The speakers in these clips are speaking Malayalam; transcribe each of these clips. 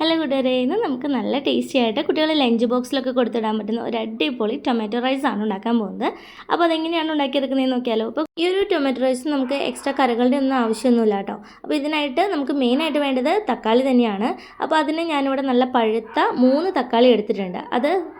ഹലോ കൂട്ടുകാരെ, ഇന്ന് നമുക്ക് നല്ല ടേസ്റ്റി ആയിട്ട് കുട്ടികളെ ലഞ്ച് ബോക്സിലൊക്കെ കൊടുത്തിടാൻ പറ്റുന്ന ഒരു അടിപൊളി ടൊമാറ്റോ റൈസ് ആണ് ഉണ്ടാക്കാൻ പോകുന്നത്. അപ്പോൾ അതെങ്ങനെയാണ് ഉണ്ടാക്കിയെടുക്കുന്നതെന്ന് നോക്കിയാലോ. അപ്പോൾ ഈ ഒരു ടൊമാറ്റോ റൈസ് നമുക്ക് എക്സ്ട്രാ കറികളുടെ ഒന്നും ആവശ്യമൊന്നുമില്ല കേട്ടോ. അപ്പോൾ ഇതിനായിട്ട് നമുക്ക് മെയിനായിട്ട് വേണ്ടത് തക്കാളി തന്നെയാണ്. അപ്പോൾ അതിന് ഞാനിവിടെ നല്ല പഴുത്ത 3 തക്കാളി എടുത്തിട്ടുണ്ട്.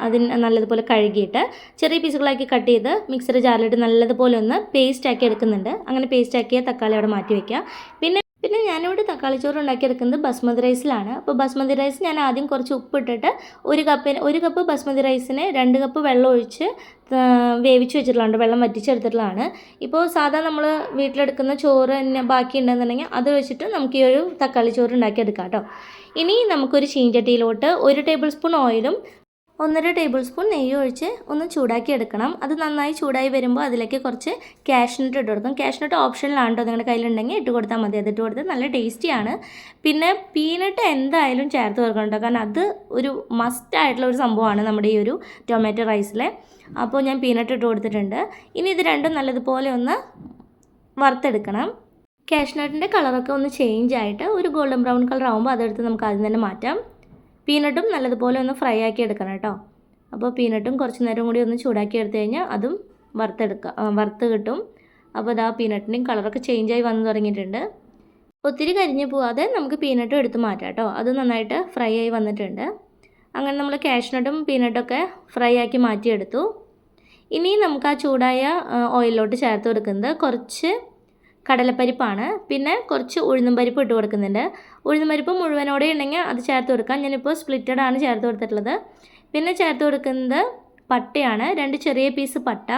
അതിന് നല്ലതുപോലെ കഴുകിയിട്ട് ചെറിയ പീസുകളാക്കി കട്ട് ചെയ്ത് മിക്സർ ജാറിലിട്ട് നല്ലതുപോലെ ഒന്ന് പേസ്റ്റാക്കി എടുക്കുന്നുണ്ട്. അങ്ങനെ പേസ്റ്റാക്കിയ തക്കാളി അവിടെ മാറ്റി വയ്ക്കുക. പിന്നെ ഞാനിവിടെ തക്കാളി ചോറ് ഉണ്ടാക്കിയെടുക്കുന്നത് ബസ്മതി റൈസിലാണ്. അപ്പോൾ ബസ്മതി റൈസ് ഞാൻ ആദ്യം കുറച്ച് ഉപ്പിട്ടിട്ട് ഒരു കപ്പ് ബസ്മതി റൈസിന് 2 കപ്പ് വെള്ളം ഒഴിച്ച് വേവിച്ച് വെച്ചിട്ടുള്ളതാണ്, വെള്ളം വറ്റിച്ചെടുത്തിട്ടുള്ളതാണ്. ഇപ്പോൾ സാധാരണ നമ്മൾ വീട്ടിലെടുക്കുന്ന ചോറ് തന്നെ ബാക്കി ഉണ്ടെന്നുണ്ടെങ്കിൽ അത് വെച്ചിട്ട് നമുക്ക് ഈ ഒരു തക്കാളി ചോറ് ഉണ്ടാക്കിയെടുക്കാം കേട്ടോ. ഇനി നമുക്കൊരു ചീഞ്ചട്ടിയിലോട്ട് 1 ടേബിൾ സ്പൂൺ ഓയിലും 1.5 ടേബിൾ സ്പൂൺ നെയ്യ് ഒഴിച്ച് ഒന്ന് ചൂടാക്കി എടുക്കണം. അത് നന്നായി ചൂടായി വരുമ്പോൾ അതിലേക്ക് കുറച്ച് കാഷ്നട്ട് ഇട്ട് കൊടുക്കും. കാഷ്നട്ട് ഓപ്ഷനിലാണ് കേട്ടോ, നിങ്ങളുടെ കയ്യിലുണ്ടെങ്കിൽ ഇട്ട് കൊടുത്താൽ മതി. അത് ഇട്ട് കൊടുത്താൽ നല്ല ടേസ്റ്റിയാണ്. പിന്നെ പീനട്ട് എന്തായാലും ചേർത്ത് കൊടുക്കണം കേട്ടോ, കാരണം അത് ഒരു മസ്റ്റായിട്ടുള്ള ഒരു സംഭവമാണ് നമ്മുടെ ഈ ഒരു ടൊമാറ്റോ റൈസിലെ. അപ്പോൾ ഞാൻ പീനട്ട് ഇട്ട് കൊടുത്തിട്ടുണ്ട്. ഇനി ഇത് രണ്ടും നല്ലതുപോലെ ഒന്ന് വറുത്തെടുക്കണം. കാഷ്നട്ടിൻ്റെ കളറൊക്കെ ഒന്ന് ചേഞ്ച് ആയിട്ട് ഒരു ഗോൾഡൻ ബ്രൗൺ കളർ ആകുമ്പോൾ അതെടുത്ത് നമുക്ക് ആദ്യം തന്നെ മാറ്റാം. പീനട്ടും നല്ലതുപോലെ ഒന്ന് ഫ്രൈ ആക്കി എടുക്കണം കേട്ടോ. അപ്പോൾ പീനട്ടും കുറച്ച് നേരം കൂടി ഒന്ന് ചൂടാക്കി എടുത്തു കഴിഞ്ഞാൽ അതും വറുത്ത് കിട്ടും. അപ്പോൾ അത് ആ പീനട്ടിൻ്റെയും കളറൊക്കെ ചേഞ്ചായി വന്നു തുടങ്ങിയിട്ടുണ്ട്. ഒത്തിരി കരിഞ്ഞു പോവാതെ നമുക്ക് പീനട്ടും എടുത്ത് മാറ്റാം കേട്ടോ. അത് നന്നായിട്ട് ഫ്രൈ ആയി വന്നിട്ടുണ്ട്. അങ്ങനെ നമ്മൾ കാഷ്നട്ടും പീനട്ടൊക്കെ ഫ്രൈ ആക്കി മാറ്റിയെടുത്തു. ഇനി നമുക്ക് ആ ചൂടായ ഓയിലിലോട്ട് ചേർത്ത് കൊടുക്കുന്നത് കുറച്ച് കടലപ്പരിപ്പാണ്. പിന്നെ കുറച്ച് ഉഴുന്നും പരിപ്പ് ഇട്ട് കൊടുക്കുന്നുണ്ട്. ഉഴുന്നും പരിപ്പ് മുഴുവനോടെ ഉണ്ടെങ്കിൽ അത് ചേർത്ത് കൊടുക്കാം. ഞാനിപ്പോൾ സ്പ്ലിറ്റഡ് ആണ് ചേർത്ത് കൊടുത്തിട്ടുള്ളത്. പിന്നെ ചേർത്ത് കൊടുക്കുന്നത് പട്ടയാണ്, 2 ചെറിയ പീസ് പട്ട.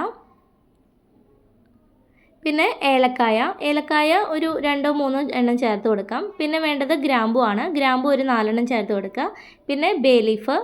പിന്നെ ഏലക്കായ ഒരു 2-3 എണ്ണം ചേർത്ത് കൊടുക്കാം. പിന്നെ വേണ്ടത് ഗ്രാമ്പു ആണ്. ഗ്രാമ്പു ഒരു 4 എണ്ണം ചേർത്ത് കൊടുക്കുക. പിന്നെ ബേ ലീഫ്.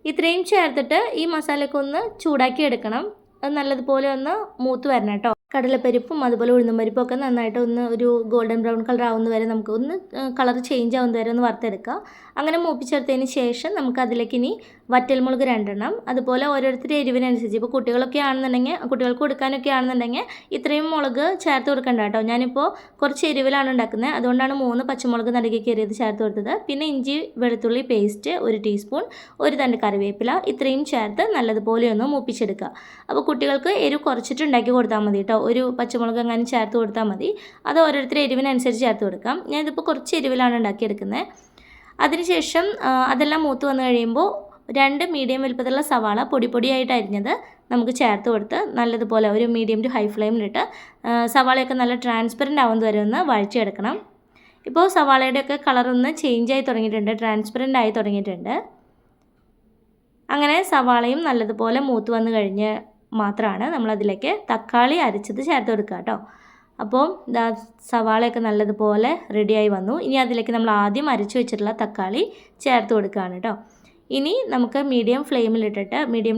ഇത്രയും ചേർത്തിട്ട് ഈ മസാലയൊക്കെ ഒന്ന് ചൂടാക്കി എടുക്കണം. അത് നല്ലതുപോലെ ഒന്ന് മൂത്ത് വരണം കേട്ടോ. കടലപ്പരിപ്പും അതുപോലെ ഉഴുന്നും പരിപ്പും ഒക്കെ നന്നായിട്ട് ഒന്ന് ഒരു ഗോൾഡൻ ബ്രൗൺ കളർ ആവുന്ന വരെ നമുക്ക് ഒന്ന് കളർ ചേഞ്ച് ആവുന്ന വരെ ഒന്ന് വറുത്തെടുക്കുക. അങ്ങനെ മൂപ്പിച്ചെടുത്തതിന് ശേഷം നമുക്ക് അതിലേക്ക് ഇനി വറ്റൽമുളക് 2 എണ്ണം, അതുപോലെ ഓരോരുത്തരുടെ എരിവിനനുസരിച്ച്, ഇപ്പോൾ കുട്ടികൾക്ക് കൊടുക്കാനൊക്കെ ആണെന്നുണ്ടെങ്കിൽ ഇത്രയും മുളക് ചേർത്ത് കൊടുക്കണ്ട കേട്ടോ. ഞാനിപ്പോൾ കുറച്ച് എരിവിലാണ് ഉണ്ടാക്കുന്നത്, അതുകൊണ്ടാണ് 3 പച്ചമുളക് നടുക്കി കയറിയത് ചേർത്ത് കൊടുത്തത്. പിന്നെ ഇഞ്ചി വെളുത്തുള്ളി പേസ്റ്റ് 1 ടീസ്പൂൺ, 1 തണ്ട് കറിവേപ്പില, ഇത്രയും ചേർത്ത് നല്ലതുപോലെ ഒന്ന് മൂപ്പിച്ചെടുക്കുക. അപ്പോൾ കുട്ടികൾക്ക് എരിവ് കുറച്ചിട്ട് ഉണ്ടാക്കി കൊടുത്താൽ മതി കേട്ടോ. ഒരു പച്ചമുളക് അങ്ങനെ ചേർത്ത് കൊടുത്താൽ മതി. അത് ഓരോരുത്തരുടെ എരിവിനനുസരിച്ച് ചേർത്ത് കൊടുക്കാം. ഞാനിതിപ്പോൾ കുറച്ച് എരിവിലാണ് ഉണ്ടാക്കിയെടുക്കുന്നത്. അതിനുശേഷം അതെല്ലാം മൂത്ത് വന്നു കഴിയുമ്പോൾ 2 മീഡിയം വലുപ്പത്തിലുള്ള സവാള പൊടിയായിട്ട് അരിഞ്ഞത് നമുക്ക് ചേർത്ത് കൊടുത്ത് നല്ലതുപോലെ ഒരു മീഡിയം ടു ഹൈ ഫ്ലെയിമിലിട്ട് സവാളയൊക്കെ നല്ല ട്രാൻസ്പെറൻ്റ് ആവുന്നത് വരെ ഒന്ന് വഴച്ചെടുക്കണം. ഇപ്പോൾ സവാളയുടെയൊക്കെ കളറൊന്ന് ചേഞ്ച് ആയി തുടങ്ങിയിട്ടുണ്ട്, ട്രാൻസ്പെറൻ്റ് ആയി തുടങ്ങിയിട്ടുണ്ട്. അങ്ങനെ സവാളയും നല്ലതുപോലെ മൂത്ത് വന്നു കഴിഞ്ഞ് മാത്രമാണ് നമ്മളതിലേക്ക് തക്കാളി അരച്ചത് ചേർത്ത് കൊടുക്കുക കേട്ടോ. അപ്പോൾ സവാളയൊക്കെ നല്ലതുപോലെ റെഡിയായി വന്നു. ഇനി അതിലേക്ക് നമ്മൾ ആദ്യം അരച്ചു വെച്ചിട്ടുള്ള തക്കാളി ചേർത്ത് കൊടുക്കുകയാണ് കേട്ടോ. ഇനി നമുക്ക് മീഡിയം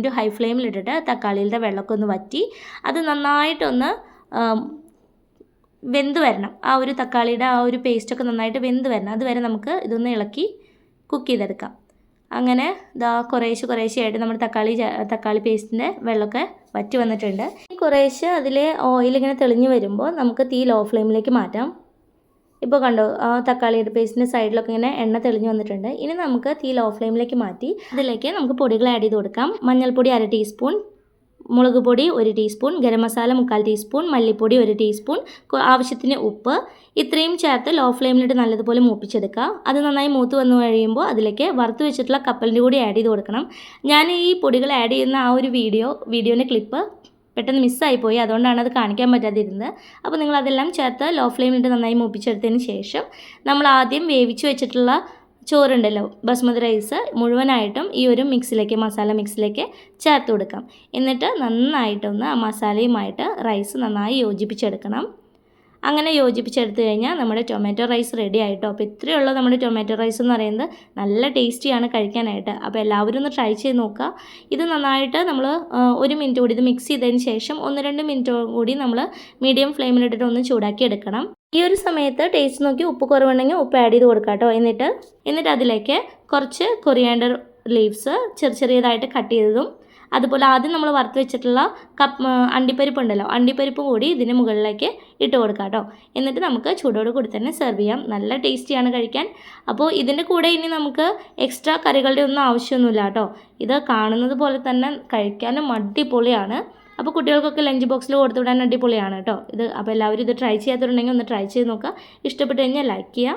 ടു ഹൈ ഫ്ലെയിമിലിട്ടിട്ട് തക്കാളിയുടെ വെള്ളമൊക്കെ ഒന്ന് വറ്റി അത് നന്നായിട്ടൊന്ന് വെന്ത് വരണം. ആ ഒരു തക്കാളിയുടെ ആ ഒരു പേസ്റ്റൊക്കെ നന്നായിട്ട് വെന്ത് വരണം. അതുവരെ നമുക്ക് ഇതൊന്ന് ഇളക്കി കുക്ക് ചെയ്തെടുക്കാം. അങ്ങനെ കുറേശ്ശെയായിട്ട് നമ്മുടെ തക്കാളി പേസ്റ്റിൻ്റെ വെള്ളമൊക്കെ വറ്റി വന്നിട്ടുണ്ട്. കുറേശ്ശെ അതിലെ ഓയിലിങ്ങനെ തെളിഞ്ഞ് വരുമ്പോൾ നമുക്ക് തീ ലോ ഫ്ലെയിമിലേക്ക് മാറ്റാം. ഇപ്പോൾ കണ്ടോ, ആ തക്കാളിയുടെ പേസ്റ്റിൻ്റെ സൈഡിലൊക്കെ ഇങ്ങനെ എണ്ണ തെളിഞ്ഞ് വന്നിട്ടുണ്ട്. ഇനി നമുക്ക് തീ ലോ ഫ്ലെയിമിലേക്ക് മാറ്റി അതിലേക്ക് നമുക്ക് പൊടികൾ ആഡ് ചെയ്ത് കൊടുക്കാം. മഞ്ഞൾപ്പൊടി 1/2 ടീസ്പൂൺ, മുളക് പൊടി 1 ടീസ്പൂൺ, ഗരം മസാല 1/4 ടീസ്പൂൺ, മല്ലിപ്പൊടി 1 ടീസ്പൂൺ, ആവശ്യത്തിന് ഉപ്പ്, ഇത്രയും ചേർത്ത് ലോ ഫ്ലെയിമിലിട്ട് നല്ലതുപോലെ മൂപ്പിച്ചെടുക്കുക. അത് നന്നായി മൂത്ത് വന്നു കഴിയുമ്പോൾ അതിലേക്ക് വറുത്ത് വെച്ചിട്ടുള്ള കപ്പലിൻ്റെ കൂടി ആഡ് ചെയ്ത് കൊടുക്കണം. ഞാൻ ഈ പൊടികൾ ആഡ് ചെയ്യുന്ന ആ ഒരു വീഡിയോൻ്റെ ക്ലിപ്പ് പെട്ടെന്ന് മിസ്സായിപ്പോയി, അതുകൊണ്ടാണ് അത് കാണിക്കാൻ പറ്റാതിരുന്നത്. അപ്പോൾ നിങ്ങളതെല്ലാം ചേർത്ത് ലോ ഫ്ലെയിമിലിട്ട് നന്നായി മൂപ്പിച്ചെടുത്തതിന് ശേഷം നമ്മൾ ആദ്യം വേവിച്ച് വെച്ചിട്ടുള്ള ചോറുണ്ടല്ലോ, ബസ്മതി റൈസ് മുഴുവനായിട്ടും ഈ ഒരു മസാല മിക്സിലേക്ക് ചേർത്ത് കൊടുക്കാം. എന്നിട്ട് നന്നായിട്ടൊന്ന് ആ മസാലയുമായിട്ട് റൈസ് നന്നായി യോജിപ്പിച്ചെടുക്കണം. അങ്ങനെ യോജിപ്പിച്ചെടുത്ത് കഴിഞ്ഞാൽ നമ്മുടെ ടൊമാറ്റോ റൈസ് റെഡി ആയിട്ടോ. അപ്പോൾ ഇത്രയുള്ള നമ്മുടെ ടൊമാറ്റോ റൈസ് എന്ന് പറയുന്നത് നല്ല ടേസ്റ്റിയാണ് കഴിക്കാനായിട്ട്. അപ്പോൾ എല്ലാവരും ഒന്ന് ട്രൈ ചെയ്ത് നോക്കുക. ഇത് നന്നായിട്ട് നമ്മൾ 1 മിനിറ്റ് കൂടി ഇത് മിക്സ് ചെയ്തതിന് ശേഷം 1-2 മിനിറ്റ് കൂടി നമ്മൾ മീഡിയം ഫ്ലെയിമിലിട്ടിട്ട് ഒന്ന് ചൂടാക്കി എടുക്കണം. ഈ ഒരു സമയത്ത് ടേസ്റ്റ് നോക്കി ഉപ്പ് കുറവുണ്ടെങ്കിൽ ഉപ്പ് ആഡ് ചെയ്ത് കൊടുക്കാം കേട്ടോ. എന്നിട്ട് അതിലേക്ക് കുറച്ച് കൊറിയാണ്ടർ ലീവ്സ് ചെറിയതായിട്ട് കട്ട് ചെയ്തതും അതുപോലെ ആദ്യം നമ്മൾ വറുത്ത് വെച്ചിട്ടുള്ള അണ്ടിപ്പരിപ്പ് ഉണ്ടല്ലോ, അണ്ടിപ്പരിപ്പ് കൂടി ഇതിന് മുകളിലേക്ക് ഇട്ട് കൊടുക്കാം കേട്ടോ. എന്നിട്ട് നമുക്ക് ചൂടോട് കൂടി തന്നെ സെർവ് ചെയ്യാം. നല്ല ടേസ്റ്റിയാണ് കഴിക്കാൻ. അപ്പോൾ ഇതിൻ്റെ കൂടെ ഇനി നമുക്ക് എക്സ്ട്രാ കറികളുടെ ഒന്നും ആവശ്യമൊന്നുമില്ല കേട്ടോ. ഇത് കാണുന്നത് പോലെ തന്നെ കഴിക്കാനും അടിപൊളിയാണ്. അപ്പോൾ കുട്ടികൾക്കൊക്കെ ലഞ്ച് ബോക്സിൽ കൊടുത്തു വിടാൻ അടിപൊളിയാണ് കേട്ടോ ഇത്. അപ്പോൾ എല്ലാവരും ഇത് ട്രൈ ചെയ്യാത്തവരുണ്ടെങ്കിൽ ഒന്ന് ട്രൈ ചെയ്ത് നോക്കുക. ഇഷ്ടപ്പെട്ട് കഴിഞ്ഞാൽ ലൈക്ക് ചെയ്യുക.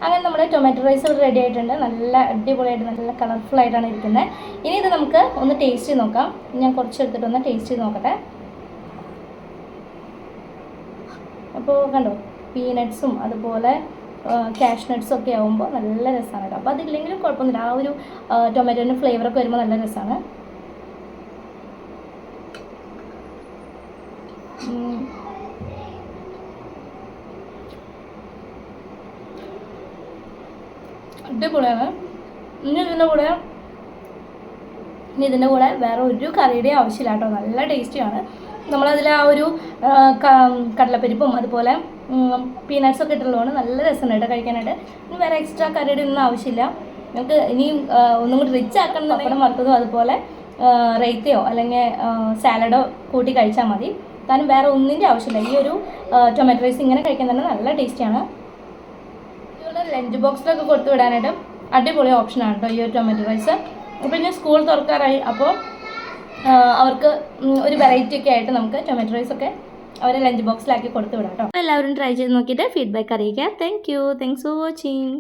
അങ്ങനെ നമ്മുടെ ടൊമാറ്റോ റൈസ് റെഡി ആയിട്ടുണ്ട്. നല്ല അടിപൊളിയായിട്ട് നല്ല കളർഫുള്ളായിട്ടാണ് ഇരിക്കുന്നത്. ഇനി ഇത് നമുക്ക് ഒന്ന് ടേസ്റ്റ് ചെയ്ത് നോക്കാം. ഞാൻ കുറച്ച് എടുത്തിട്ടൊന്ന് ടേസ്റ്റ് ചെയ്ത് നോക്കട്ടെ. അപ്പോൾ കണ്ടോ, പീനട്ട്സും അതുപോലെ കാഷ് നട്ട്സും ഒക്കെ ആകുമ്പോൾ നല്ല രസമാണ് കേട്ടോ. അപ്പോൾ അതില്ലെങ്കിലും കുഴപ്പമൊന്നുമില്ല. ആ ഒരു ടൊമാറ്റോൻ്റെ ഫ്ലേവറൊക്കെ വരുമ്പോൾ നല്ല രസമാണ്. അടിപൊളിയാണ്. ഇനി ഇതിൻ്റെ കൂടെ വേറെ ഒരു കറിയുടെയും ആവശ്യമില്ല കേട്ടോ. നല്ല ടേസ്റ്റിയാണ്. നമ്മളതിൽ ആ ഒരു കടലപ്പരിപ്പും അതുപോലെ പീനട്ട്സൊക്കെ ഇട്ടുള്ളതാണ്. നല്ല രസമാണ് കേട്ടോ കഴിക്കാനായിട്ട്. ഇനി വേറെ എക്സ്ട്രാ കറിയുടെ ഒന്നും ആവശ്യമില്ല. നമുക്ക് ഇനിയും ഒന്നും കൂടി റിച്ച് ആക്കണം. പപ്പടം വറുത്തതോ അതുപോലെ റൈത്തയോ അല്ലെങ്കിൽ സാലഡോ കൂട്ടി കഴിച്ചാൽ മതി. കാരണം വേറെ ഒന്നിൻ്റെ ആവശ്യമില്ല. ഈ ഒരു ടൊമാറ്റോ റൈസ് ഇങ്ങനെ കഴിക്കാൻ തന്നെ നല്ല ടേസ്റ്റിയാണ്. ലഞ്ച് ബോക്സിലൊക്കെ കൊടുത്തു വിടാനായിട്ട് അടിപൊളി ഓപ്ഷനാണ് കേട്ടോ ഈ ഒരു ടൊമാറ്റോ റൈസ്. അപ്പോൾ ഇനി സ്കൂൾ തുറക്കാറായി. അപ്പോൾ അവർക്ക് ഒരു വെറൈറ്റി ഒക്കെ ആയിട്ട് നമുക്ക് ടൊമാറ്റോ റൈസൊക്കെ അവരെ ലഞ്ച് ബോക്സിലാക്കി കൊടുത്തു വിടാം കേട്ടോ. എല്ലാവരും ട്രൈ ചെയ്ത് നോക്കിയിട്ട് ഫീഡ്ബാക്ക് അറിയിക്കുക. Thanks for watching.